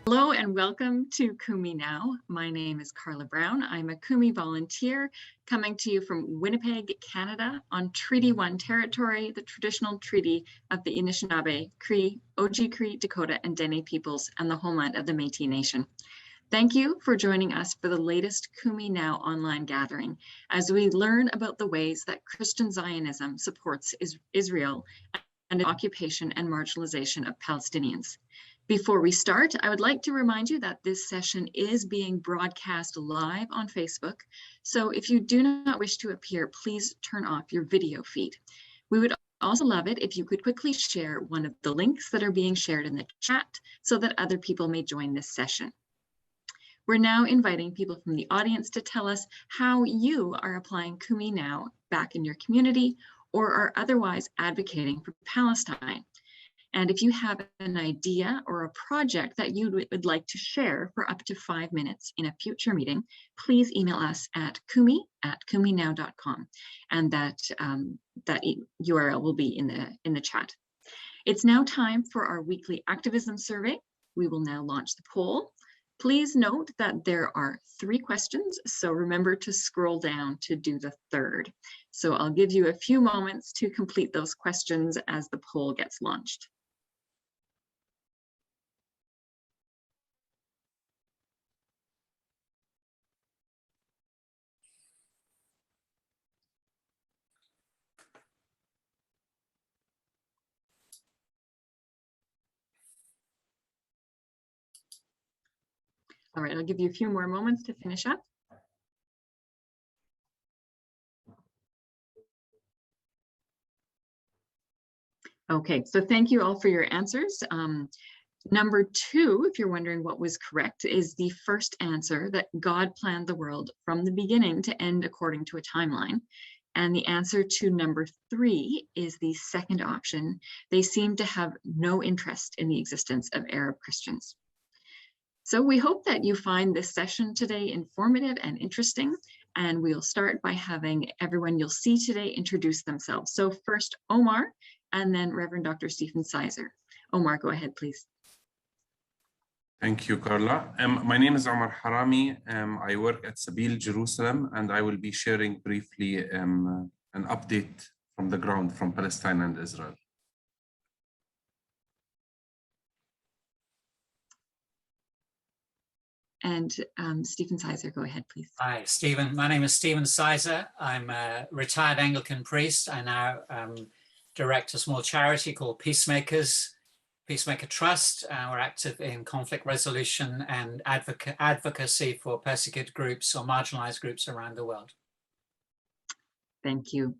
Hello and welcome to Kumi Now. My name is Carla Brown. I'm a Kumi volunteer coming to you from Winnipeg, Canada on Treaty 1 territory, the traditional treaty of the Anishinaabe, Cree, Oji-Cree, Dakota, and Dene peoples and the homeland of the Métis Nation. Thank you for joining us for the latest Kumi Now online gathering as we learn about the ways that Christian Zionism supports Israel and the occupation and marginalization of Palestinians. Before we start, I would like to remind you that this session is being broadcast live on Facebook. So if you do not wish to appear, please turn off your video feed. We would also love it if you could quickly share one of the links that are being shared in the chat so that other people may join this session. We're now inviting people from the audience to tell us how you are applying Kumi Now back in your community or are otherwise advocating for Palestine. And if you have an idea or a project that you would like to share for up to 5 minutes in a future meeting, please email us at kumi@kuminow.com, and that URL will be in the chat. It's now time for our weekly activism survey. We will now launch the poll. Please note that there are 3 questions, so remember to scroll down to do the third. So I'll give you a few moments to complete those questions as the poll gets launched. All right, I'll give you a few more moments to finish up. Okay, so thank you all for your answers. Number 2, if you're wondering what was correct, is the first answer, that God planned the world from the beginning to end according to a timeline. And the answer to number 3 is the second option. They seem to have no interest in the existence of Arab Christians. So we hope that you find this session today informative and interesting, and we'll start by having everyone you'll see today introduce themselves. So first Omar, and then Reverend Dr. Stephen Sizer. Omar, go ahead, please. Thank you, Carla. My name is Omar Harami. I work at Sabil, Jerusalem, and I will be sharing briefly an update from the ground from Palestine and Israel. And Stephen Sizer, go ahead, please. Hi, Stephen. My name is Stephen Sizer. I'm a retired Anglican priest. I now direct a small charity called Peacemaker Trust. We're active in conflict resolution and advocacy for persecuted groups or marginalized groups around the world. Thank you.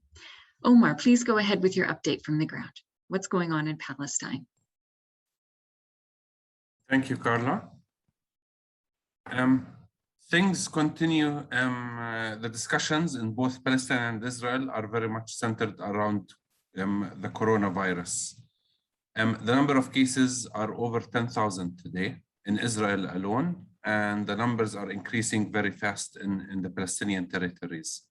Omar, please go ahead with your update from the ground. What's going on in Palestine? Thank you, Carla. Things continue. The discussions in both Palestine and Israel are very much centered around the coronavirus. The number of cases are over 10,000 today in Israel alone, and the numbers are increasing very fast in the Palestinian territories.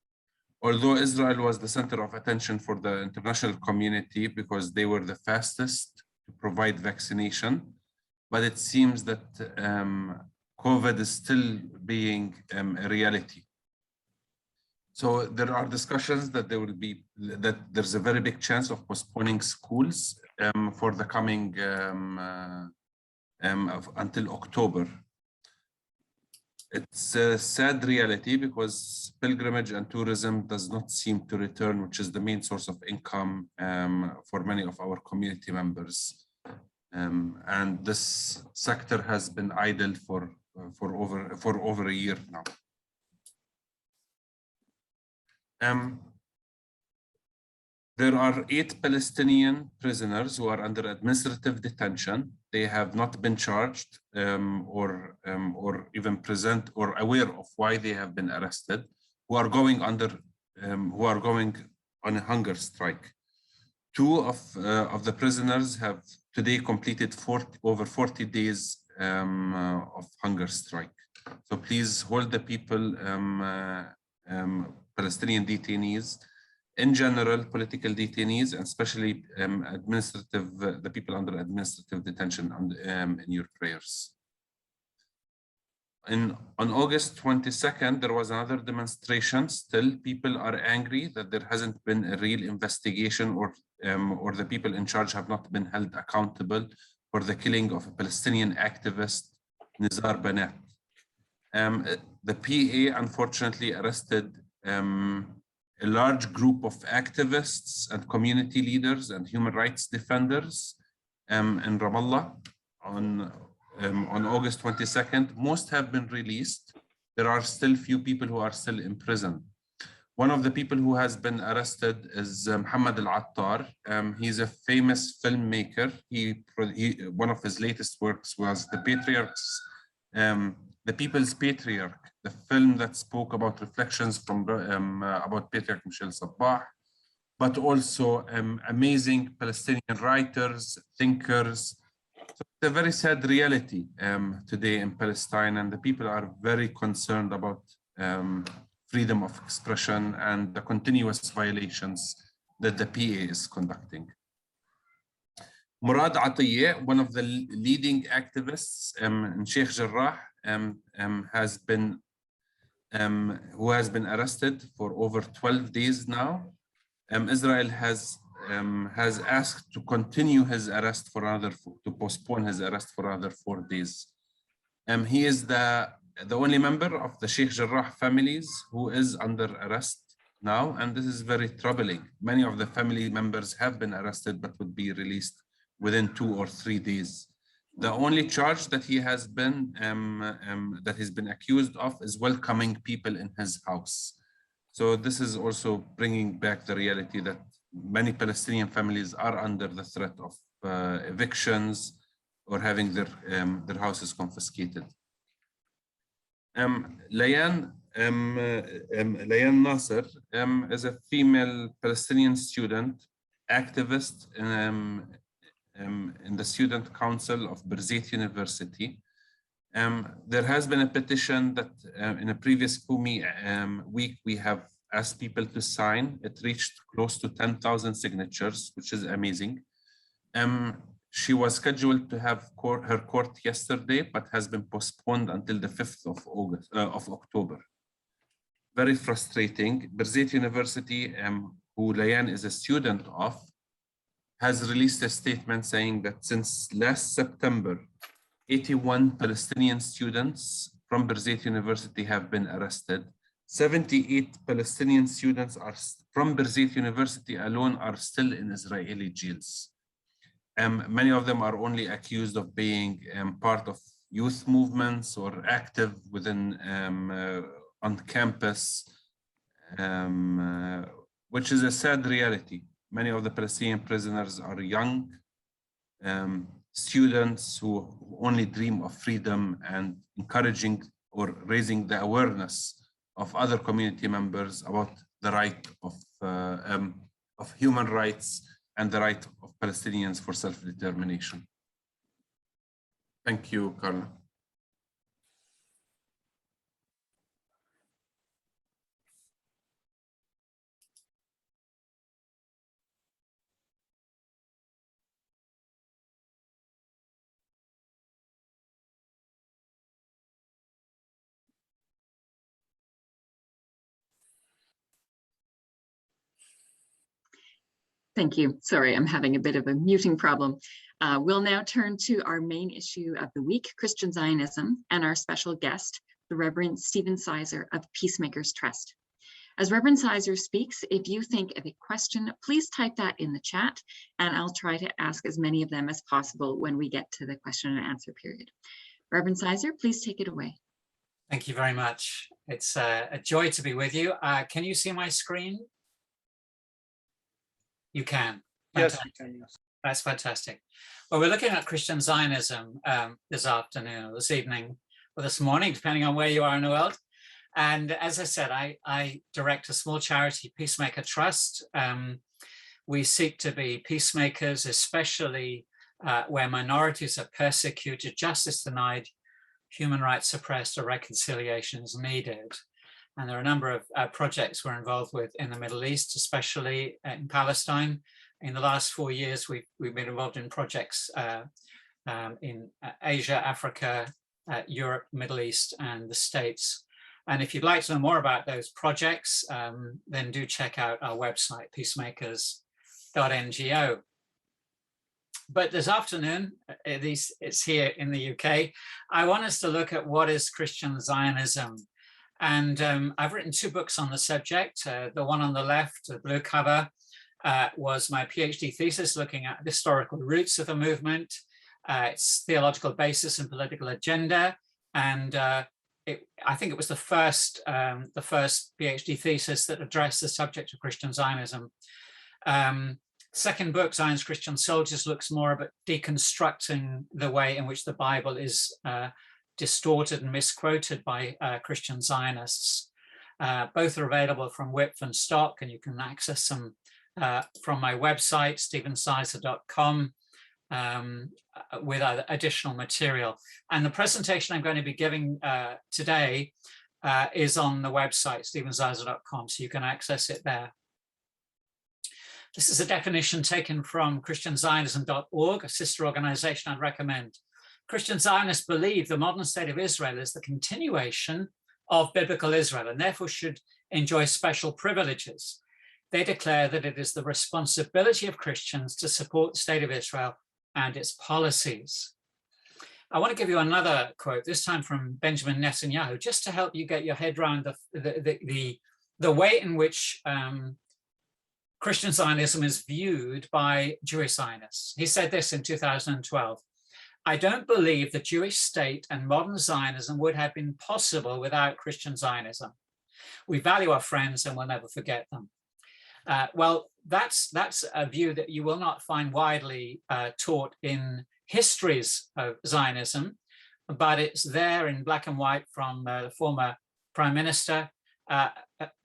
Although Israel was the center of attention for the international community because they were the fastest to provide vaccination, but it seems that COVID is still being a reality. So there are discussions that there's a very big chance of postponing schools for the coming until October. It's a sad reality because pilgrimage and tourism does not seem to return, which is the main source of income for many of our community members. And this sector has been idle for over a year now. There are 8 Palestinian prisoners who are under administrative detention. They have not been charged or even present or aware of why they have been arrested, who are going on a hunger strike. 2 of the prisoners have today completed over 40 days of hunger strike. So please hold the people, Palestinian detainees, in general, political detainees, and especially the people under administrative detention in your prayers. On August 22nd, there was another demonstration. Still, people are angry that there hasn't been a real investigation, or the people in charge have not been held accountable for the killing of a Palestinian activist, Nizar Banat. The PA unfortunately arrested a large group of activists and community leaders and human rights defenders in Ramallah on August 22nd. Most have been released. There are still few people who are still in prison. One of the people who has been arrested is Muhammad Al-Attar. He's a famous filmmaker. One of his latest works was The People's Patriarch, the film that spoke about reflections from about Patriarch Michel Sabah, but also amazing Palestinian writers, thinkers. So it's a very sad reality today in Palestine, and the people are very concerned about freedom of expression and the continuous violations that the PA is conducting. Murad Atiyeh, one of the leading activists in Sheikh Jarrah, who has been arrested for over 12 days now. Israel has asked to continue his arrest to postpone his arrest for another 4 days. He is the only member of the Sheikh Jarrah families who is under arrest now, and this is very troubling. Many of the family members have been arrested but would be released within 2 or 3 days. The only charge that he has been that he's been accused of is welcoming people in his house. So this is also bringing back the reality that many Palestinian families are under the threat of evictions or having their houses confiscated. Layan Nasser is a female Palestinian student, activist in the Student Council of Birzeit University. There has been a petition that in a previous Kumi week, we have asked people to sign. It reached close to 10,000 signatures, which is amazing. She was scheduled to have her court yesterday, but has been postponed until the 5th of October. Very frustrating. Birzeit University, who Layan is a student of, has released a statement saying that since last September, 81 Palestinian students from Birzeit University have been arrested. 78 Palestinian students from Birzeit University alone are still in Israeli jails. Many of them are only accused of being part of youth movements or active within on campus, which is a sad reality. Many of the Palestinian prisoners are young students who only dream of freedom and encouraging or raising the awareness of other community members about the right of human rights and the right of Palestinians for self-determination. Thank you, Carla. Thank you. Sorry, I'm having a bit of a muting problem. We'll now turn to our main issue of the week, Christian Zionism, and our special guest, the Reverend Stephen Sizer of Peacemakers Trust. As Reverend Sizer speaks, if you think of a question, please type that in the chat, and I'll try to ask as many of them as possible when we get to the question and answer period. Reverend Sizer, please take it away. Thank you very much. It's a joy to be with you. Can you see my screen? You can. Yes, I can, yes. That's fantastic. Well, we're looking at Christian Zionism this afternoon, or this evening, or this morning, depending on where you are in the world. And as I said, I direct a small charity, Peacemaker Trust. We seek to be peacemakers, especially where minorities are persecuted, justice denied, human rights suppressed, or reconciliations needed. And there are a number of projects we're involved with in the Middle East, especially in Palestine. In the last 4 years, we've been involved in projects in Asia, Africa, Europe, Middle East, and the States. And if you'd like to know more about those projects, then do check out our website, peacemakers.ngo. But this afternoon, at least it's here in the UK, I want us to look at what is Christian Zionism. And I've written 2 books on the subject. The one on the left, the blue cover, was my PhD thesis looking at the historical roots of the movement, its theological basis and political agenda. And I think it was the first PhD thesis that addressed the subject of Christian Zionism. Second book, Zion's Christian Soldiers, looks more about deconstructing the way in which the Bible is distorted and misquoted by Christian Zionists. Both are available from Wipf and Stock, and you can access them from my website, stevensizer.com, with additional material. And the presentation I'm going to be giving today is on the website, stevensizer.com, so you can access it there. This is a definition taken from christianzionism.org, a sister organization I'd recommend. Christian Zionists believe the modern state of Israel is the continuation of biblical Israel and therefore should enjoy special privileges. They declare that it is the responsibility of Christians to support the state of Israel and its policies. I want to give you another quote, this time from Benjamin Netanyahu, just to help you get your head around the way in which Christian Zionism is viewed by Jewish Zionists. He said this in 2012. I don't believe the Jewish state and modern Zionism would have been possible without Christian Zionism. We value our friends and we'll never forget them. Well, that's a view that you will not find widely taught in histories of Zionism, but it's there in black and white from the former Prime Minister,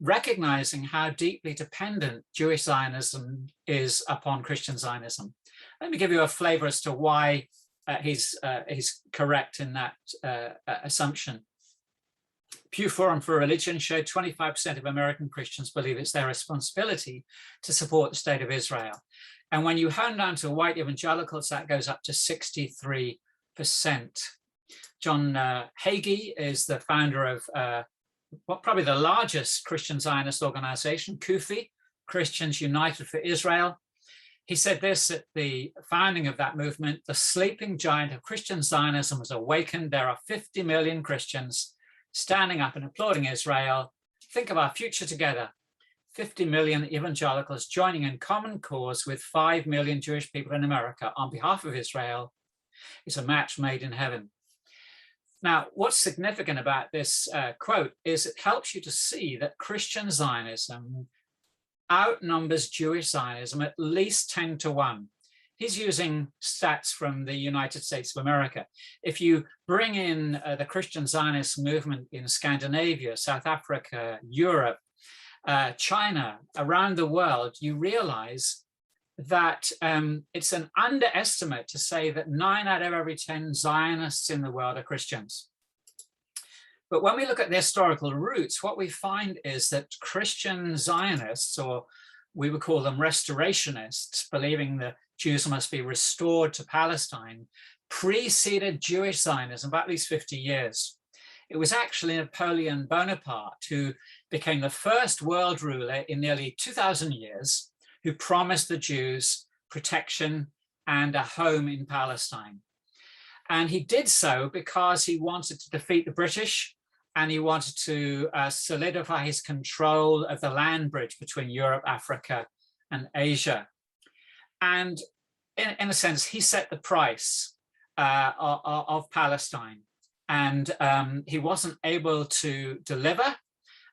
recognizing how deeply dependent Jewish Zionism is upon Christian Zionism. Let me give you a flavor as to why he's correct in that assumption. Pew Forum for Religion showed 25% of American Christians believe it's their responsibility to support the state of Israel. And when you hone down to white evangelicals, that goes up to 63%. John Hagee is the founder of probably the largest Christian Zionist organization, CUFI, Christians United for Israel. He said this at the founding of that movement: the sleeping giant of Christian Zionism was awakened. There are 50 million Christians standing up and applauding Israel. Think of our future together. 50 million evangelicals joining in common cause with 5 million Jewish people in America on behalf of Israel. It's a match made in heaven. Now, what's significant about this quote is it helps you to see that Christian Zionism outnumbers Jewish Zionism at least 10 to 1. He's using stats from the United States of America. If you bring in the Christian Zionist movement in Scandinavia, South Africa, Europe, China, around the world, you realize that it's an underestimate to say that 9 out of every 10 Zionists in the world are Christians. But when we look at the historical roots, what we find is that Christian Zionists, or we would call them restorationists, believing the Jews must be restored to Palestine, preceded Jewish Zionism by at least 50 years. It was actually Napoleon Bonaparte who became the first world ruler in nearly 2,000 years who promised the Jews protection and a home in Palestine. And he did so because he wanted to defeat the British, and he wanted to solidify his control of the land bridge between Europe, Africa, and Asia. And in a sense, he set the price of Palestine. And he wasn't able to deliver,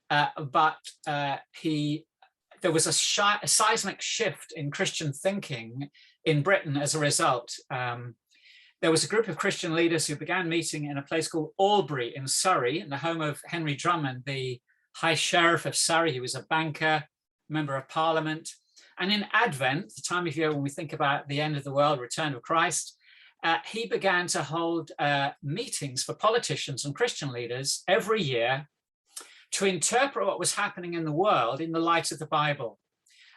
but there was a seismic shift in Christian thinking in Britain as a result. There was a group of Christian leaders who began meeting in a place called Albury in Surrey, in the home of Henry Drummond, the High Sheriff of Surrey. He was a banker, member of Parliament. And in Advent, the time of year when we think about the end of the world, return of Christ, he began to hold meetings for politicians and Christian leaders every year to interpret what was happening in the world in the light of the Bible.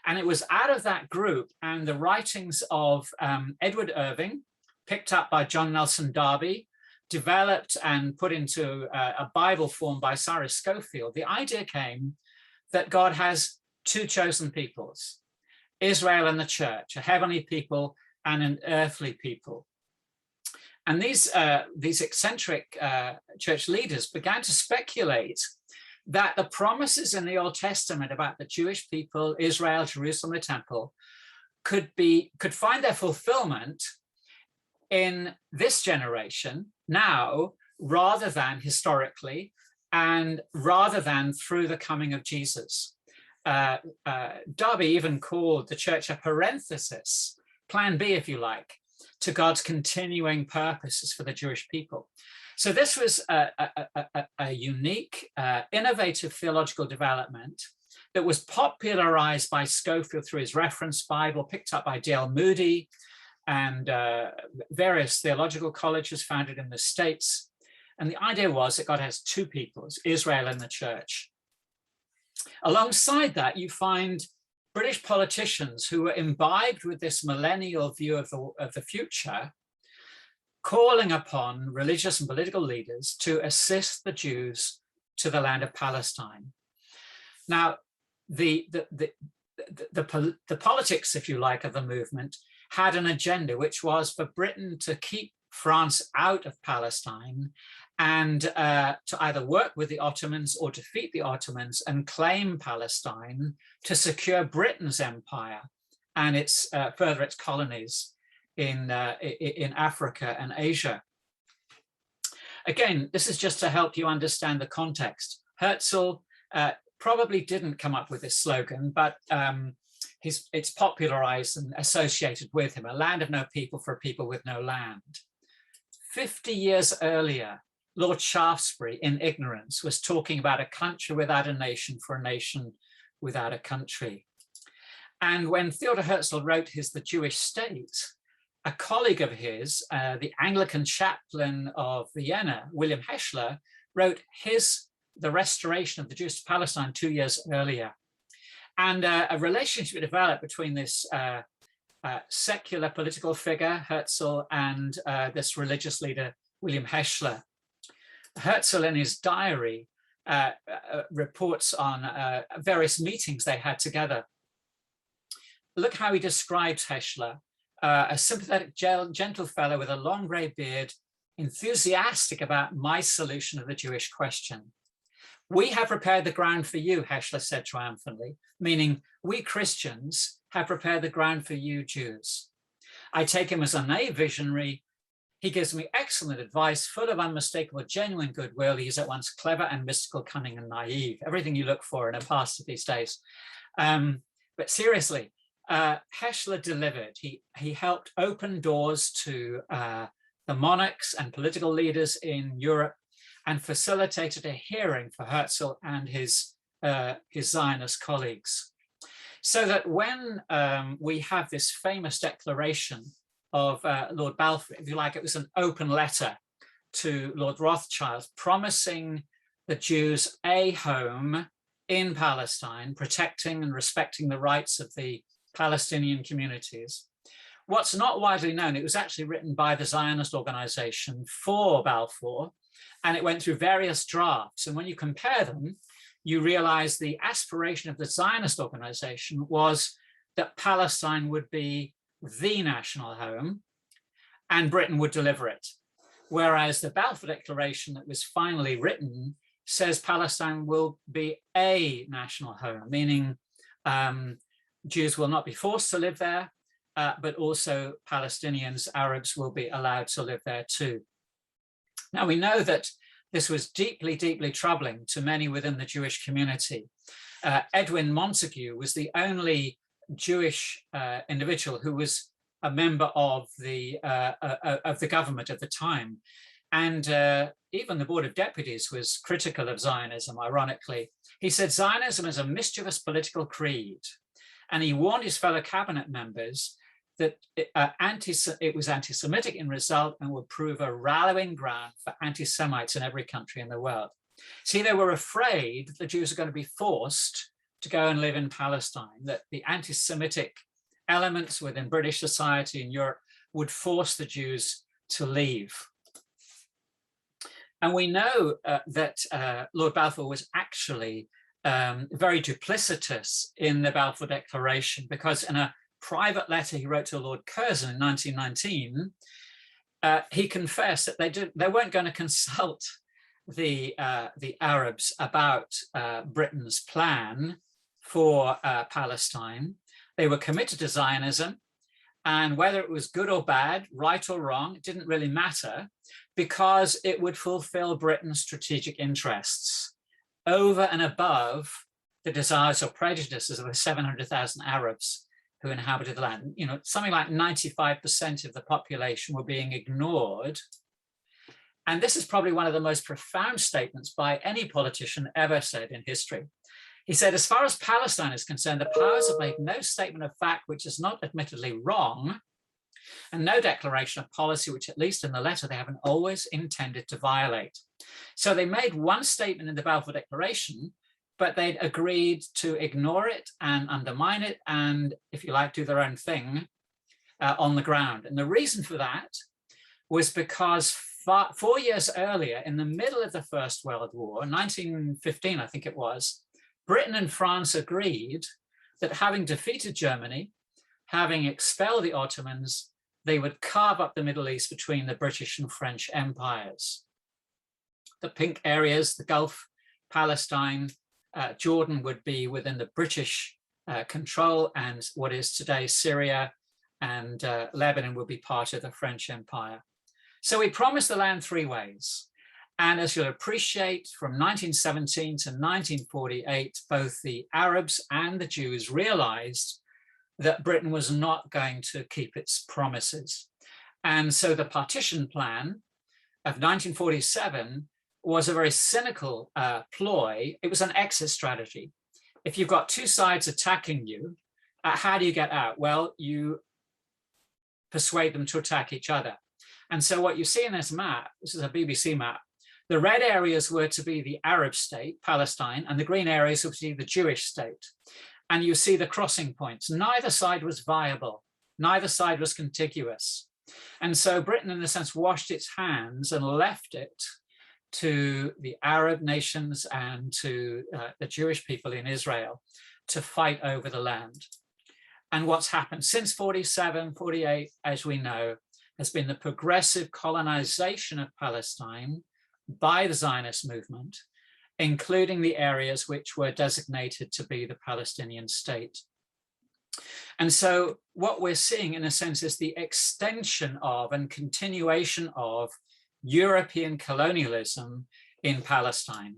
And it was out of that group and the writings of Edward Irving, picked up by John Nelson Darby, developed and put into a Bible form by Cyrus Scofield, the idea came that God has two chosen peoples, Israel and the church, a heavenly people and an earthly people. And these eccentric church leaders began to speculate that the promises in the Old Testament about the Jewish people, Israel, Jerusalem, the temple, could find their fulfillment in this generation now, rather than historically, and rather than through the coming of Jesus. Darby even called the church a parenthesis, plan B, if you like, to God's continuing purposes for the Jewish people. So this was a unique, innovative theological development that was popularized by Scofield through his reference Bible, picked up by D.L. Moody and various theological colleges founded in the States. And the idea was that God has two peoples, Israel and the church. Alongside that, you find British politicians who were imbibed with this millennial view of the future, calling upon religious and political leaders to assist the Jews to the land of Palestine. Now, the politics, if you like, of the movement had an agenda, which was for Britain to keep France out of Palestine and to either work with the Ottomans or defeat the Ottomans and claim Palestine to secure Britain's empire and further its colonies in Africa and Asia. Again, this is just to help you understand the context. Herzl probably didn't come up with this slogan, but it's popularized and associated with him, a land of no people for a people with no land. 50 years earlier, Lord Shaftesbury, in ignorance, was talking about a country without a nation for a nation without a country. And when Theodor Herzl wrote The Jewish State, a colleague of his, the Anglican chaplain of Vienna, William Heschler, wrote The Restoration of the Jews to Palestine 2 years earlier. And a relationship developed between this secular political figure, Herzl, and this religious leader, William Heschler. Herzl, in his diary, reports on various meetings they had together. Look how he describes Heschler, a sympathetic, gentle fellow with a long grey beard, enthusiastic about my solution of the Jewish question. We have prepared the ground for you, Heschler said triumphantly, meaning we Christians have prepared the ground for you Jews. I take him as a naive visionary. He gives me excellent advice, full of unmistakable, genuine goodwill. He is at once clever and mystical, cunning and naive, everything you look for in a pastor these days. But seriously, Heschler delivered. He helped open doors to the monarchs and political leaders in Europe and facilitated a hearing for Herzl and his Zionist colleagues. So that when we have this famous declaration of Lord Balfour, if you like, it was an open letter to Lord Rothschild promising the Jews a home in Palestine, protecting and respecting the rights of the Palestinian communities. What's not widely known, it was actually written by the Zionist organization for Balfour, and it went through various drafts. And when you compare them, you realize the aspiration of the Zionist organization was that Palestine would be the national home and Britain would deliver it. Whereas the Balfour Declaration that was finally written says Palestine will be a national home, meaning Jews will not be forced to live there, but also Palestinians, Arabs will be allowed to live there too. Now we know that this was deeply, deeply troubling to many within the Jewish community. Edwin Montague was the only Jewish individual who was a member of the government at the time. And even the Board of Deputies was critical of Zionism, ironically. He said Zionism is a mischievous political creed. And he warned his fellow cabinet members that it was anti-Semitic in result and would prove a rallying ground for anti-Semites in every country in the world. See, they were afraid the Jews are going to be forced to go and live in Palestine, that the anti-Semitic elements within British society and Europe would force the Jews to leave. And we know that Lord Balfour was actually very duplicitous in the Balfour Declaration, because in a private letter he wrote to Lord Curzon in 1919, he confessed that they weren't going to consult the Arabs about Britain's plan for Palestine. They were committed to Zionism, and whether it was good or bad, right or wrong, it didn't really matter, because it would fulfill Britain's strategic interests over and above the desires or prejudices of the 700,000 Arabs who inhabited the land. You know, something like 95% of the population were being ignored. And this is probably one of the most profound statements by any politician ever said in history. He said, as far as Palestine is concerned, the powers have made no statement of fact which is not admittedly wrong, and no declaration of policy which, at least in the letter, they haven't always intended to violate. So they made one statement in the Balfour Declaration, but they'd agreed to ignore it and undermine it and, if you like, do their own thing on the ground. And the reason for that was because 4 years earlier, in the middle of the First World War, 1915, I think it was, Britain and France agreed that, having defeated Germany, having expelled the Ottomans, they would carve up the Middle East between the British and French empires. The pink areas, the Gulf, Palestine, Jordan would be within the British control, and what is today Syria and Lebanon would be part of the French Empire. So we promised the land three ways. And as you'll appreciate, from 1917 to 1948, both the Arabs and the Jews realized that Britain was not going to keep its promises. And so the partition plan of 1947 was a very cynical ploy. It was an exit strategy. If you've got two sides attacking you, how do you get out? Well, you persuade them to attack each other. And so what you see in this map, this is a BBC map, the red areas were to be the Arab state, Palestine, and the green areas were to be the Jewish state. And you see the crossing points. Neither side was viable. Neither side was contiguous. And so Britain, in a sense, washed its hands and left it to the Arab nations and to the Jewish people in Israel to fight over the land. And what's happened since 47, 48, as we know, has been the progressive colonization of Palestine by the Zionist movement, including the areas which were designated to be the Palestinian state. And so what we're seeing, in a sense, is the extension of and continuation of European colonialism in Palestine.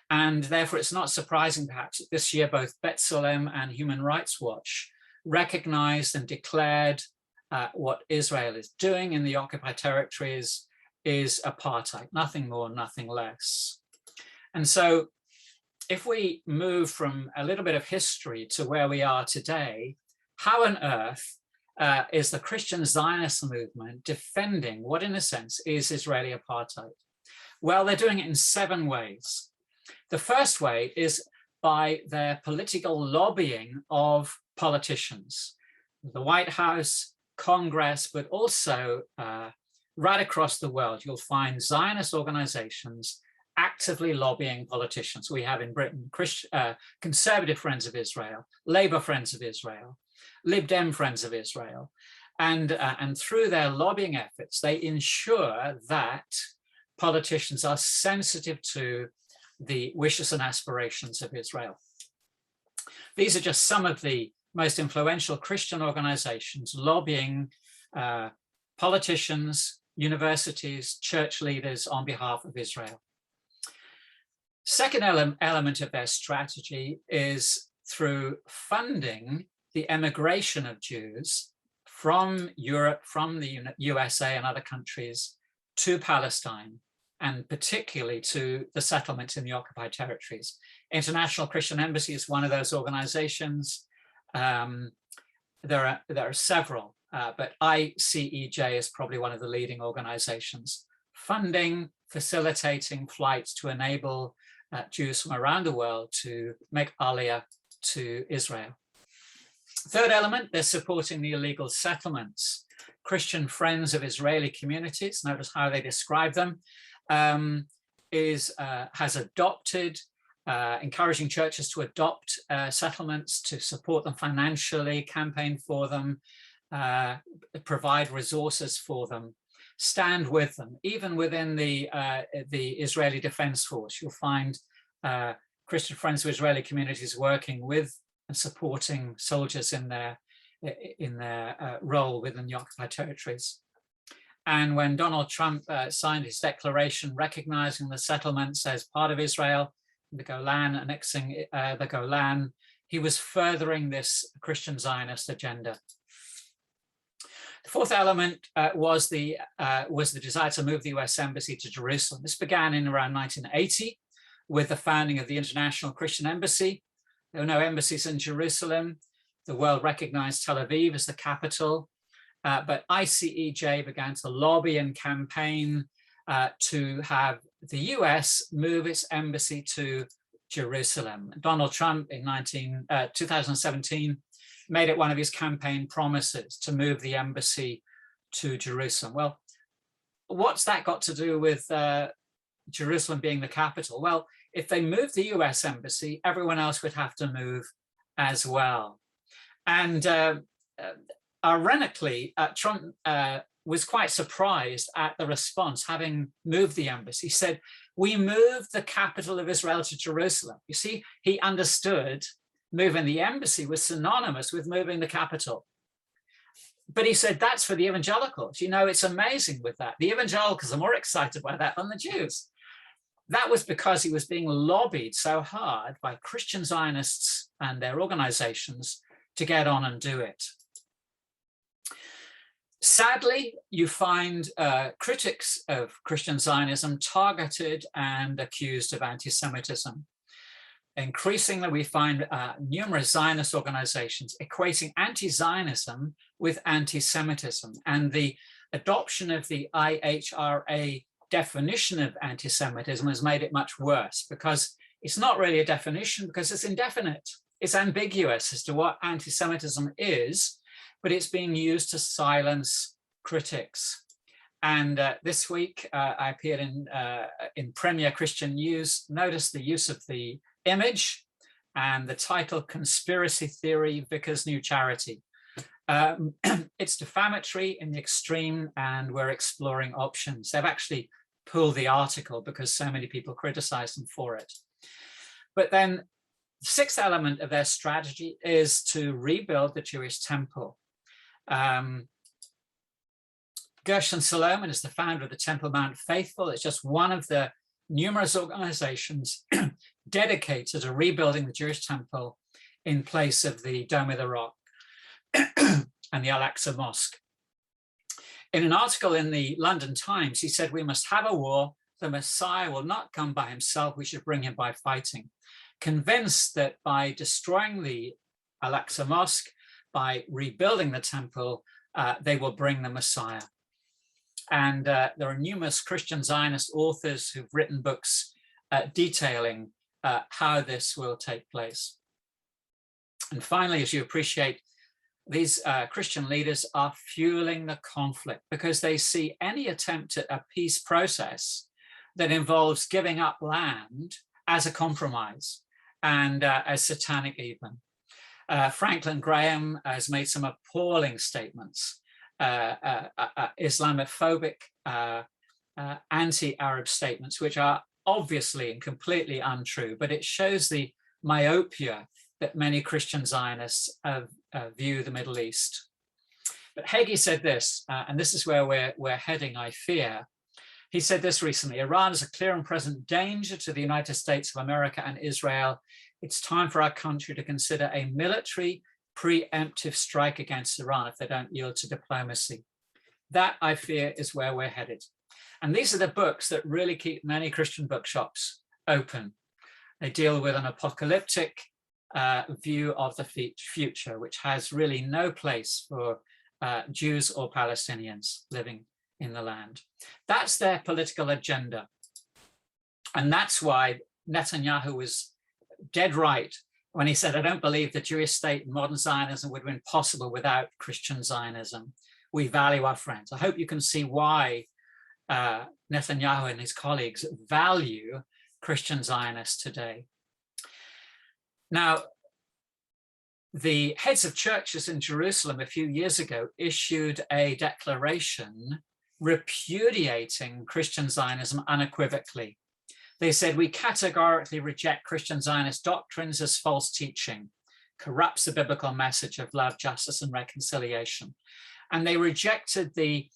And therefore, it's not surprising, perhaps, that this year both B'Tselem and Human Rights Watch recognized and declared what Israel is doing in the occupied territories is apartheid, nothing more, nothing less. And so if we move from a little bit of history to where we are today, how on earth is the Christian Zionist movement defending what, in a sense, is Israeli apartheid? Well, they're doing it in 7 ways. The first way is by their political lobbying of politicians, the White House, Congress, but also right across the world. You'll find Zionist organizations actively lobbying politicians. We have in Britain Conservative Friends of Israel, Labour Friends of Israel, Lib Dem Friends of Israel. And through their lobbying efforts, they ensure that politicians are sensitive to the wishes and aspirations of Israel. These are just some of the most influential Christian organizations lobbying politicians, universities, church leaders on behalf of Israel. Second element of their strategy is through funding the emigration of Jews from Europe, from the USA and other countries to Palestine, and particularly to the settlements in the occupied territories. International Christian Embassy is one of those organizations. There are several, but ICEJ is probably one of the leading organizations, funding, facilitating flights to enable Jews from around the world to make Aliyah to Israel. Third element, they're supporting the illegal settlements. Christian Friends of Israeli Communities, notice how they describe them. has adopted, encouraging churches to adopt settlements, to support them financially, campaign for them, provide resources for them, stand with them. Even within the Israeli Defense Force, you'll find Christian Friends of Israeli Communities working with and supporting soldiers in their role within the occupied territories. And when Donald Trump signed his declaration recognizing the settlements as part of Israel, the Golan, annexing the Golan, he was furthering this Christian Zionist agenda. The fourth element was the desire to move the US Embassy to Jerusalem. This began in around 1980 with the founding of the International Christian Embassy. There were no embassies in Jerusalem. The world recognized Tel Aviv as the capital, but ICEJ began to lobby and campaign to have the US move its embassy to Jerusalem. Donald Trump in 2017 made it one of his campaign promises to move the embassy to Jerusalem. Well, what's that got to do with Jerusalem being the capital? Well, if they moved the US embassy, everyone else would have to move as well. And ironically, Trump was quite surprised at the response, having moved the embassy. He said, "We moved the capital of Israel to Jerusalem." You see, he understood moving the embassy was synonymous with moving the capital. But he said, that's for the evangelicals. You know, it's amazing with that. The evangelicals are more excited by that than the Jews. That was because he was being lobbied so hard by Christian Zionists and their organizations to get on and do it. Sadly, you find critics of Christian Zionism targeted and accused of anti-Semitism. Increasingly, we find numerous Zionist organizations equating anti-Zionism with anti-Semitism, and the adoption of the IHRA definition of anti-Semitism has made it much worse, because it's not really a definition, because it's indefinite. It's ambiguous as to what anti-Semitism is, but it's being used to silence critics. And this week, I appeared in Premier Christian News. Notice the use of the image and the title, "Conspiracy Theory, Vicar's New Charity." It's defamatory in the extreme, and we're exploring options. They've actually pulled the article because so many people criticize them for it. But then the sixth element of their strategy is to rebuild the Jewish temple. Gershon Solomon is the founder of the Temple Mount Faithful. It's just one of the numerous organizations dedicated to rebuilding the Jewish temple in place of the Dome of the Rock and the Al-Aqsa Mosque. In an article in the London Times, he said, "We must have a war. The Messiah will not come by himself. We should bring him by fighting." Convinced that by destroying the Al-Aqsa Mosque, by rebuilding the temple, they will bring the Messiah. And there are numerous Christian Zionist authors who've written books detailing how this will take place. And finally, as you appreciate, these Christian leaders are fueling the conflict because they see any attempt at a peace process that involves giving up land as a compromise and as satanic even. Franklin Graham has made some appalling statements, Islamophobic, anti-Arab statements, which are obviously and completely untrue, but it shows the myopia that many Christian Zionists view the Middle East. But Hagee said this, and this is where we're heading, I fear. He said this recently: "Iran is a clear and present danger to the United States of America and Israel. It's time for our country to consider a military preemptive strike against Iran if they don't yield to diplomacy." That, I fear, is where we're headed. And these are the books that really keep many Christian bookshops open. They deal with an apocalyptic view of the future, which has really no place for Jews or Palestinians living in the land. That's their political agenda. And that's why Netanyahu was dead right when he said, "I don't believe the Jewish state and modern Zionism would have been possible without Christian Zionism. We value our friends." I hope you can see why Netanyahu and his colleagues value Christian Zionists today. Now, the heads of churches in Jerusalem a few years ago issued a declaration repudiating Christian Zionism unequivocally. They said, "We categorically reject Christian Zionist doctrines as false teaching, corrupts the biblical message of love, justice, and reconciliation." And they rejected the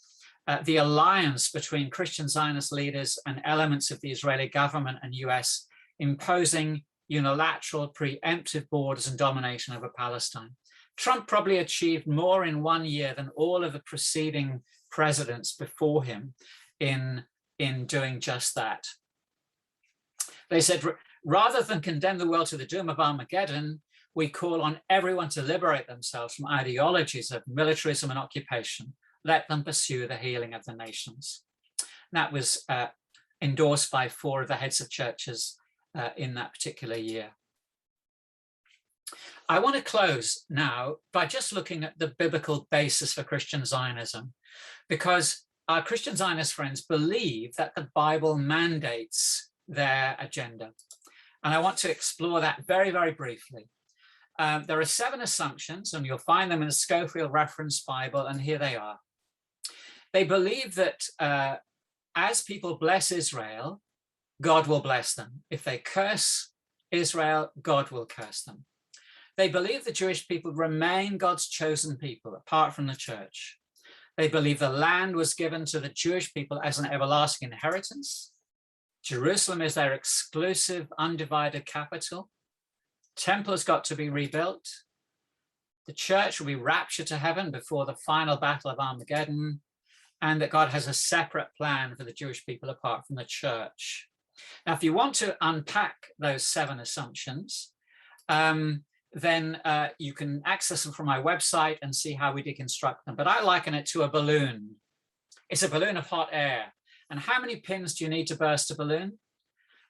alliance between Christian Zionist leaders and elements of the Israeli government and US imposing unilateral preemptive borders and domination over Palestine. Trump probably achieved more in 1 year than all of the preceding presidents before him in doing just that. They said, rather than condemn the world to the doom of Armageddon, we call on everyone to liberate themselves from ideologies of militarism and occupation. Let them pursue the healing of the nations. That was endorsed by 4 of the heads of churches in that particular year. I want to close now by just looking at the biblical basis for Christian Zionism, because our Christian Zionist friends believe that the Bible mandates their agenda. And I want to explore that very, very briefly. There are 7 assumptions, and you'll find them in the Scofield Reference Bible, and here they are. They believe that as people bless Israel, God will bless them. If they curse Israel, God will curse them. They believe the Jewish people remain God's chosen people, apart from the church. They believe the land was given to the Jewish people as an everlasting inheritance. Jerusalem is their exclusive, undivided capital. Temple has got to be rebuilt. The church will be raptured to heaven before the final battle of Armageddon, and that God has a separate plan for the Jewish people apart from the church. Now, if you want to unpack those 7 assumptions, then you can access them from my website and see how we deconstruct them. But I liken it to a balloon. It's a balloon of hot air. And how many pins do you need to burst a balloon?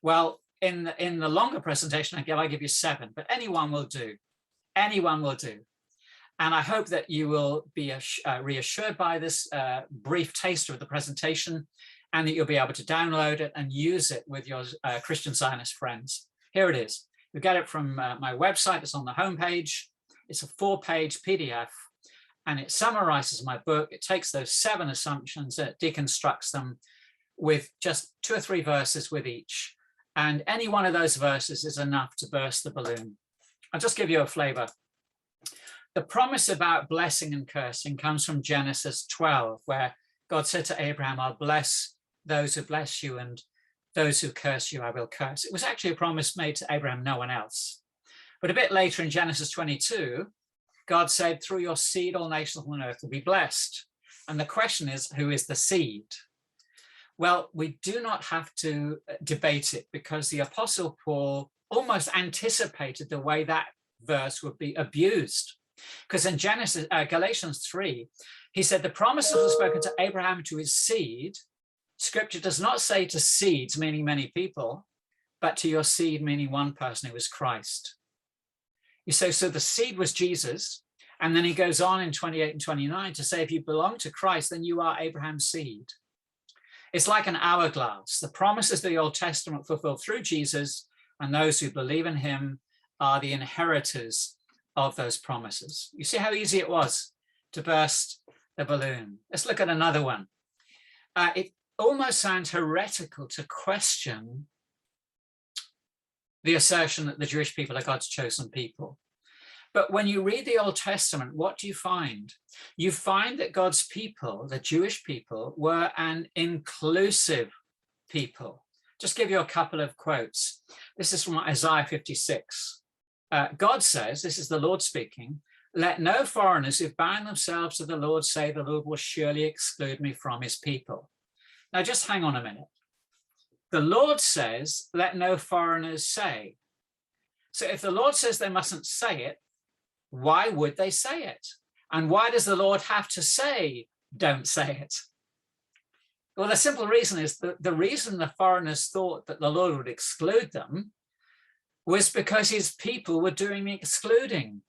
Well, in the longer presentation I give you 7, but anyone will do. Anyone will do. And I hope that you will be reassured by this brief taster of the presentation, and that you'll be able to download it and use it with your Christian Zionist friends. Here it is. You get it from my website. It's on the homepage. It's a 4-page PDF, and it summarizes my book. It takes those 7 assumptions, it deconstructs them with just 2 or 3 verses with each. And any one of those verses is enough to burst the balloon. I'll just give you a flavor. The promise about blessing and cursing comes from Genesis 12, where God said to Abraham, I'll bless those who bless you, and those who curse you, I will curse. It was actually a promise made to Abraham, no one else. But a bit later in Genesis 22, God said, through your seed, all nations on earth will be blessed. And the question is, who is the seed? Well, we do not have to debate it, because the Apostle Paul almost anticipated the way that verse would be abused. Because in Galatians 3, he said the promises were spoken to Abraham, to his seed. Scripture does not say to seeds, meaning many people, but to your seed, meaning one person, who is Christ. You say, so the seed was Jesus. And then he goes on in 28 and 29 to say, if you belong to Christ, then you are Abraham's seed. It's like an hourglass. The promises of the Old Testament fulfilled through Jesus, and those who believe in him are the inheritors of those promises. You see how easy it was to burst the balloon. Let's look at another one. It almost sounds heretical to question the assertion that the Jewish people are God's chosen people. But when you read the Old Testament, what do you find? You find that God's people, the Jewish people, were an inclusive people. Just give you a couple of quotes. This is from Isaiah 56. God says, this is the Lord speaking, let no foreigners who bind themselves to the Lord say, the Lord will surely exclude me from his people. Now just hang on a minute. The Lord says, let no foreigners say. So if the Lord says they mustn't say it, why would they say it? And why does the Lord have to say, don't say it? Well, the simple reason is that the reason the foreigners thought that the Lord would exclude them was because his people were doing the excluding.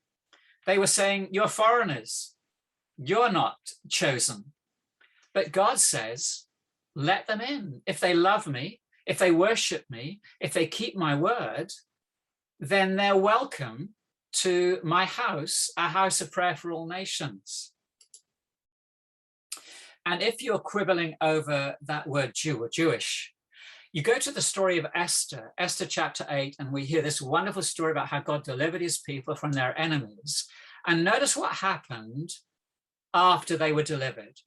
They were saying, you're foreigners, you're not chosen. But God says, let them in. If they love me, if they worship me, if they keep my word, then they're welcome to my house, a house of prayer for all nations. And if you're quibbling over that word Jew or Jewish, you go to the story of Esther, Esther chapter 8, and we hear this wonderful story about how God delivered his people from their enemies. And notice what happened after they were delivered.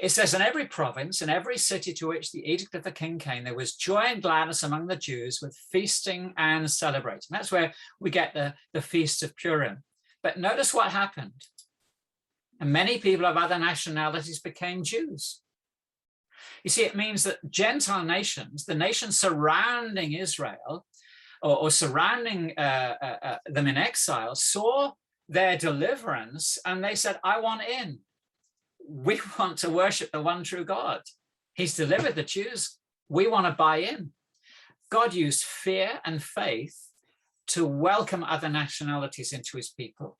It says, in every province, in every city to which the edict of the king came, there was joy and gladness among the Jews with feasting and celebrating. That's where we get the Feast of Purim. But notice what happened. And many people of other nationalities became Jews. You see, it means that Gentile nations, the nations surrounding Israel or surrounding them in exile, saw their deliverance and they said, I want in. We want to worship the one true God. He's delivered the Jews. We want to buy in. God used fear and faith to welcome other nationalities into his people.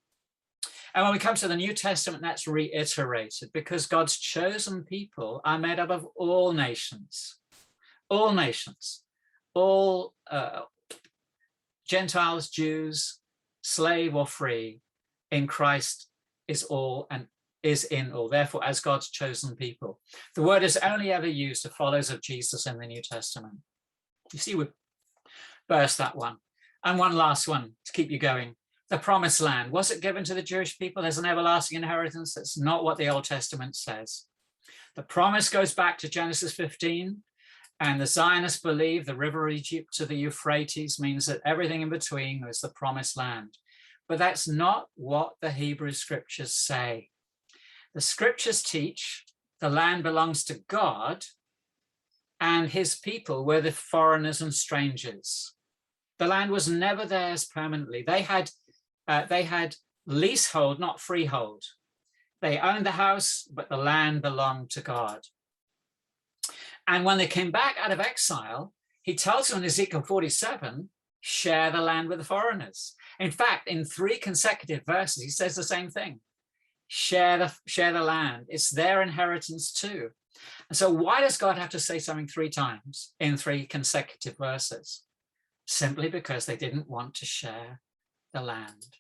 And when we come to the New Testament, that's reiterated because God's chosen people are made up of all nations, all Gentiles, Jews, slave or free, in Christ is all and is in all. Therefore, as God's chosen people, the word is only ever used to followers of Jesus in the New Testament. You see, we burst that one. And one last one to keep you going. The promised land, was it given to the Jewish people as an everlasting inheritance? That's not what the Old Testament says. The promise goes back to Genesis 15, and the Zionists believe the river Egypt to the Euphrates means that everything in between was the promised land. But that's not what the Hebrew scriptures say. The scriptures teach the land belongs to God, and his people were the foreigners and strangers. The land was never theirs permanently. They had leasehold, not freehold. They owned the house, but the land belonged to God. And when they came back out of exile, he tells them in Ezekiel 47, share the land with the foreigners. In fact, in 3 consecutive verses, he says the same thing. Share the land. It's their inheritance too. And so why does God have to say something 3 times in 3 consecutive verses? Simply because they didn't want to share the land.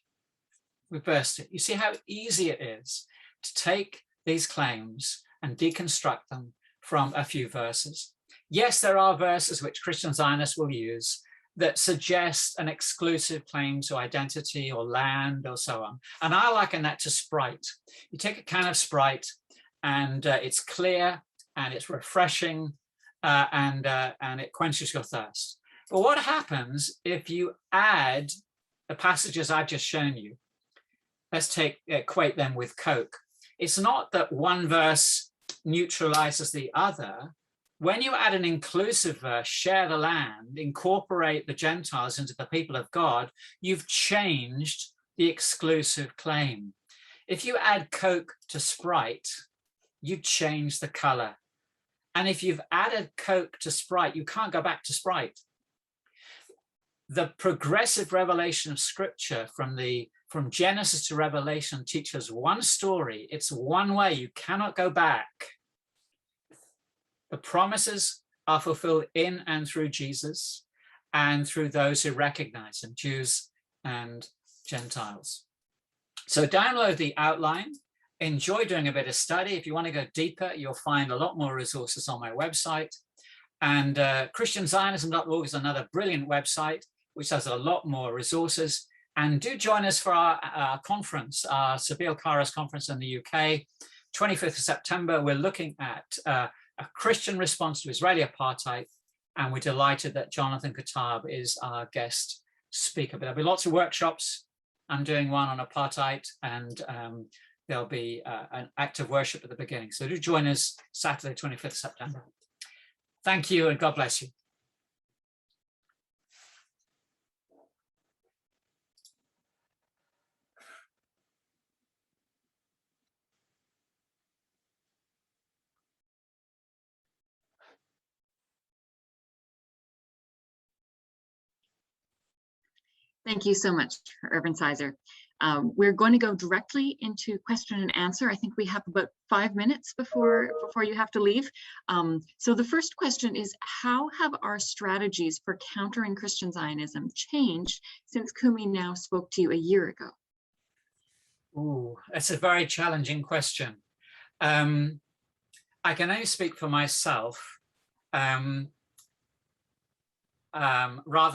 We burst it. You see how easy it is to take these claims and deconstruct them from a few verses. Yes, there are verses which Christian Zionists will use that suggest an exclusive claim to identity or land or so on. And I liken that to Sprite. You take a can of Sprite and it's clear and it's refreshing and it quenches your thirst. But what happens if you add the passages I've just shown you? Let's equate them with Coke. It's not that one verse neutralizes the other. When you add an inclusive verse, share the land, incorporate the Gentiles into the people of God, you've changed the exclusive claim. If you add Coke to Sprite, you change the color. And if you've added Coke to Sprite, you can't go back to Sprite. The progressive revelation of Scripture from Genesis to Revelation teaches one story. It's one way. You cannot go back. The promises are fulfilled in and through Jesus and through those who recognize him, Jews and Gentiles. So download the outline. Enjoy doing a bit of study. If you want to go deeper, you'll find a lot more resources on my website. And ChristianZionism.org is another brilliant website, which has a lot more resources. And do join us for our conference, our Sabeel Kara's conference in the UK, 25th of September. We're looking at a Christian response to Israeli apartheid, and we're delighted that Jonathan Katab is our guest speaker. But there'll be lots of workshops. I'm doing one on apartheid, and there'll be an act of worship at the beginning. So do join us Saturday, 25th September. Thank you, and God bless you. Thank you so much, Irvin Sizer. We're going to go directly into question and answer. I think we have about 5 minutes before you have to leave. So the first question is, how have our strategies for countering Christian Zionism changed since Kumi now spoke to you a year ago? Ooh, that's a very challenging question. I can only speak for myself rather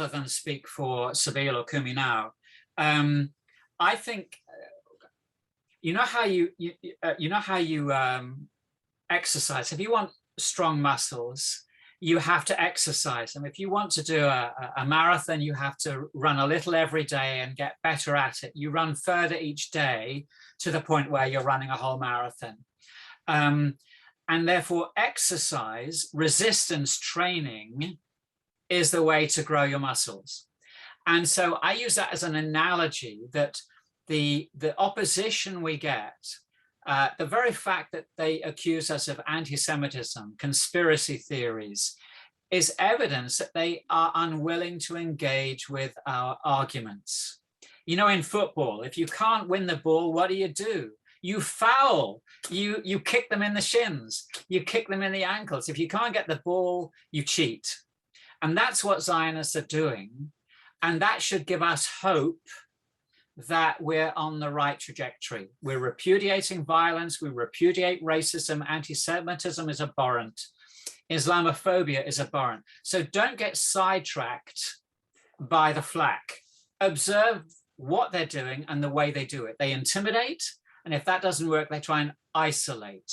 than speak for Sabeel or Kumi now. I think you know how you exercise. If you want strong muscles, you have to exercise them. If you want to do a marathon, you have to run a little every day and get better at it. You run further each day to the point where you're running a whole marathon. And therefore, exercise, resistance training is the way to grow your muscles. And so I use that as an analogy that the opposition we get, the very fact that they accuse us of anti-Semitism, conspiracy theories, is evidence that they are unwilling to engage with our arguments. You know, in football, if you can't win the ball, what do? You foul, you kick them in the shins, you kick them in the ankles. If you can't get the ball, you cheat. And that's what Zionists are doing. And that should give us hope that we're on the right trajectory. We're repudiating violence, we repudiate racism, anti-Semitism is abhorrent, Islamophobia is abhorrent. So don't get sidetracked by the flack. Observe what they're doing and the way they do it. They intimidate, and if that doesn't work, they try and isolate.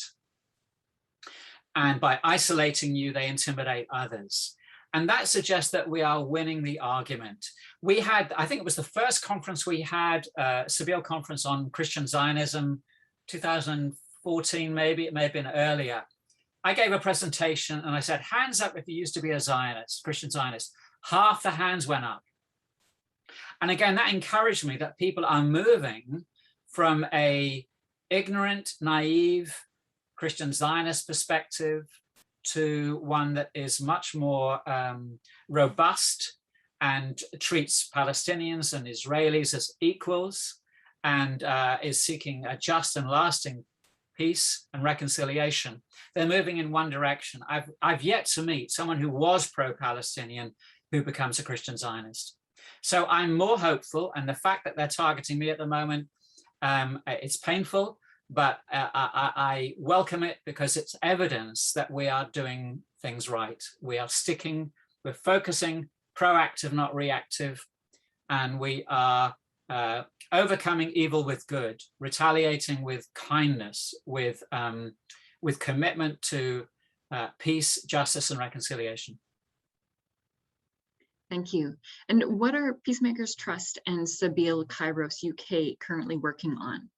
And by isolating you, they intimidate others. And that suggests that we are winning the argument. We had, I think it was the first conference we had, Sabeel conference on Christian Zionism, 2014 maybe, it may have been earlier. I gave a presentation and I said, hands up if you used to be a Zionist, Christian Zionist. Half the hands went up. And again, that encouraged me that people are moving from a ignorant, naive Christian Zionist perspective to one that is much more robust and treats Palestinians and Israelis as equals and is seeking a just and lasting peace and reconciliation. They're moving in one direction. I've yet to meet someone who was pro-Palestinian who becomes a Christian Zionist. So I'm more hopeful, and the fact that they're targeting me at the moment, it's painful, but I welcome it because it's evidence that we are doing things right. We are sticking, we're focusing, proactive, not reactive, and we are overcoming evil with good, retaliating with kindness, with commitment to peace, justice, and reconciliation. Thank you. And what are Peacemakers Trust and Sabeel Kairos UK currently working on?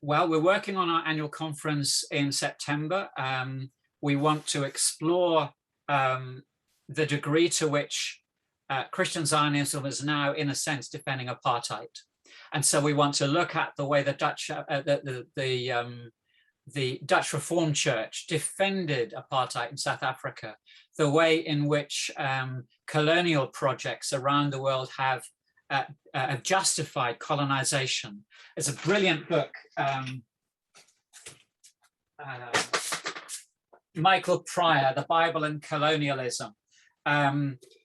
Well, we're working on our annual conference in September. We want to explore the degree to which Christian Zionism is now, in a sense, defending apartheid. And so we want to look at the way the Dutch Reformed Church defended apartheid in South Africa, the way in which colonial projects around the world have justified colonization. It's a brilliant book. Michael Pryor, The Bible and Colonialism.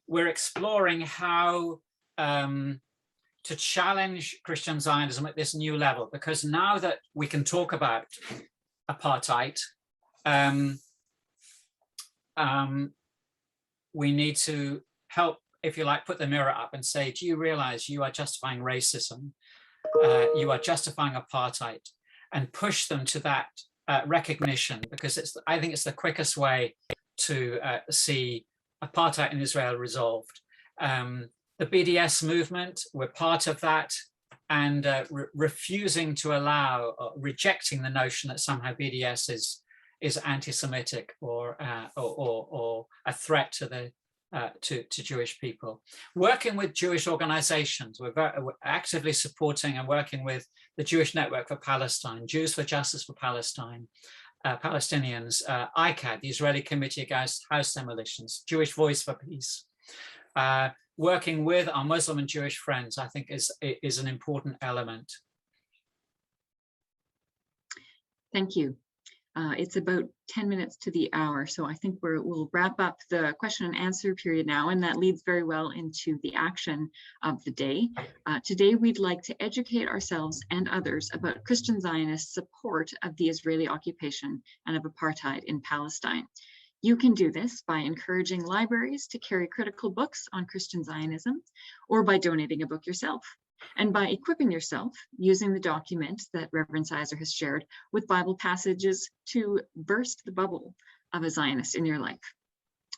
We're exploring how to challenge Christian Zionism at this new level, because now that we can talk about apartheid, we need to help, if you like, put the mirror up and say, do you realize you are justifying racism? You are justifying apartheid, and push them to that recognition, because I think it's the quickest way to see apartheid in Israel resolved. The BDS movement, we're part of that, and refusing to allow, rejecting the notion that somehow BDS is anti-Semitic or a threat to the to Jewish people. Working with Jewish organizations, we're actively supporting and working with the Jewish Network for Palestine, Jews for Justice for Palestine, Palestinians, ICAD, the Israeli Committee Against House Demolitions, Jewish Voice for Peace. working with our Muslim and Jewish friends, I think is an important element. Thank you. It's about 10 minutes to the hour, so I think we'll wrap up the question and answer period now, and that leads very well into the action of the day. Today, we'd like to educate ourselves and others about Christian Zionist support of the Israeli occupation and of apartheid in Palestine. You can do this by encouraging libraries to carry critical books on Christian Zionism, or by donating a book yourself, and by equipping yourself using the document that Reverend Sizer has shared with Bible passages to burst the bubble of a Zionist in your life.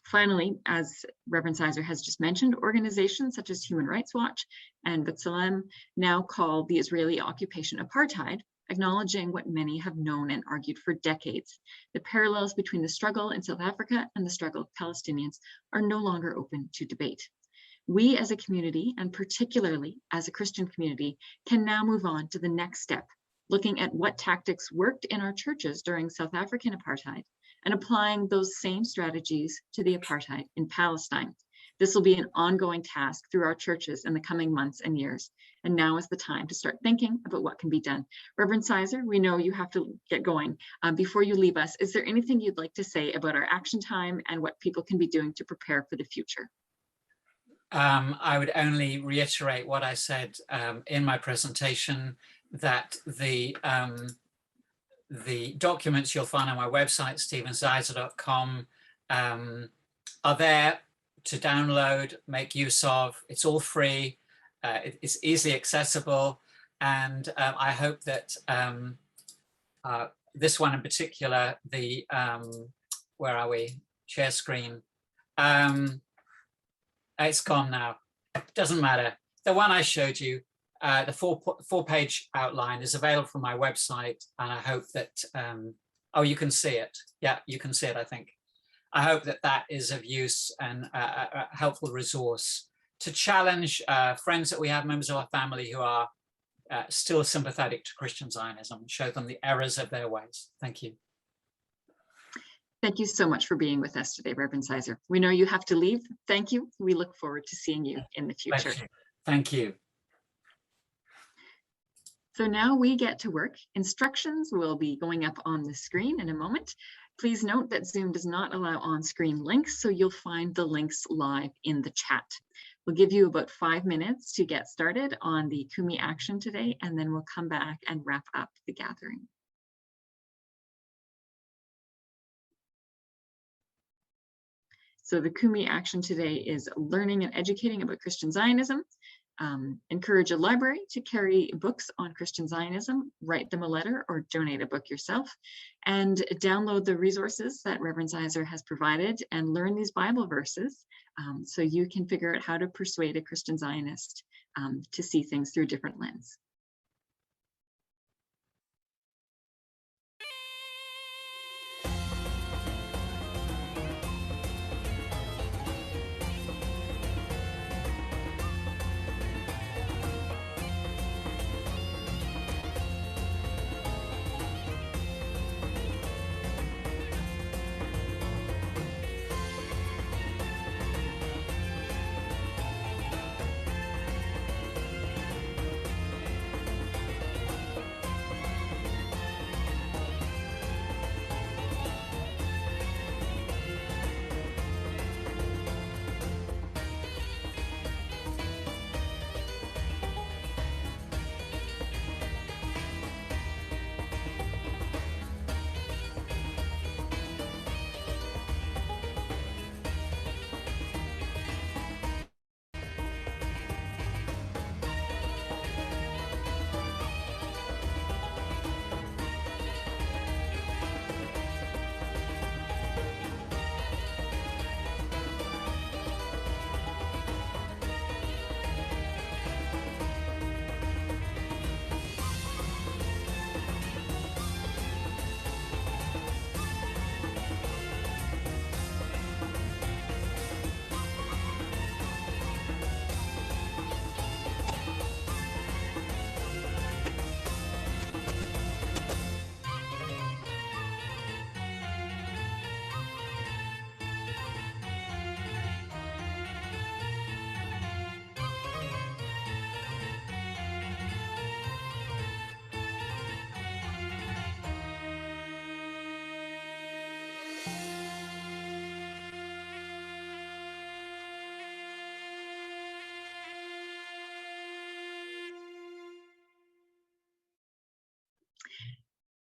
Finally, as Reverend Sizer has just mentioned, organizations such as Human Rights Watch and B'Tselem now call the Israeli occupation apartheid, acknowledging what many have known and argued for decades. The parallels between the struggle in South Africa and the struggle of Palestinians are no longer open to debate. We as a community, and particularly as a Christian community, can now move on to the next step, looking at what tactics worked in our churches during South African apartheid and applying those same strategies to the apartheid in Palestine. This will be an ongoing task through our churches in the coming months and years. And now is the time to start thinking about what can be done. Reverend Sizer, we know you have to get going. Before you leave us, is there anything you'd like to say about our action time and what people can be doing to prepare for the future? I would only reiterate what I said in my presentation, that the documents you'll find on my website, stephensizer.com, are there to download, make use of. It's all free. It's easily accessible. And I hope that this one in particular, the, where are we? Share screen. It's gone now. Doesn't matter. The one I showed you, the four-page outline is available from my website, and I hope that, oh, you can see it. Yeah, you can see it, I think. I hope that that is of use and a helpful resource to challenge friends that we have, members of our family who are still sympathetic to Christian Zionism, and show them the errors of their ways. Thank you. Thank you so much for being with us today, Reverend Sizer. We know you have to leave. Thank you. We look forward to seeing you in the future. Thank you. So now we get to work. Instructions will be going up on the screen in a moment. Please note that Zoom does not allow on-screen links, so you'll find the links live in the chat. We'll give you about 5 minutes to get started on the Kumi action today, and then we'll come back and wrap up the gathering. So the Kumi action today is learning and educating about Christian Zionism. Encourage a library to carry books on Christian Zionism, write them a letter or donate a book yourself, and download the resources that Reverend Sizer has provided and learn these Bible verses so you can figure out how to persuade a Christian Zionist to see things through a different lens.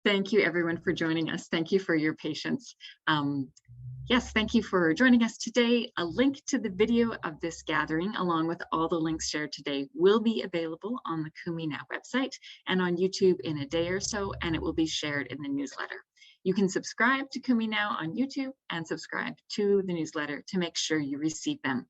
Thank you everyone for joining us. Thank you for your patience. Yes, thank you for joining us today. A link to the video of this gathering, along with all the links shared today, will be available on the Kumi Now website and on YouTube in a day or so, and it will be shared in the newsletter. You can subscribe to Kumi Now on YouTube and subscribe to the newsletter to make sure you receive them.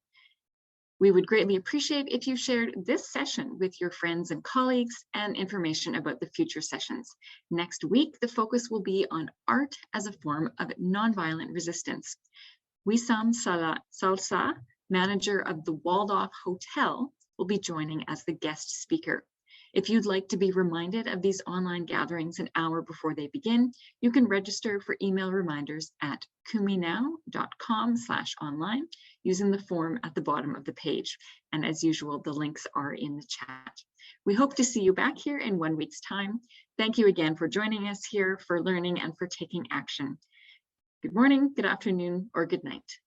We would greatly appreciate if you shared this session with your friends and colleagues and information about the future sessions. Next week, the focus will be on art as a form of nonviolent resistance. Wissam Salsa, manager of the Waldorf Hotel, will be joining as the guest speaker. If you'd like to be reminded of these online gatherings an hour before they begin, you can register for email reminders at kuminow.com/online using the form at the bottom of the page. And as usual, the links are in the chat. We hope to see you back here in 1 week's time. Thank you again for joining us here, for learning and for taking action. Good morning, good afternoon, or good night.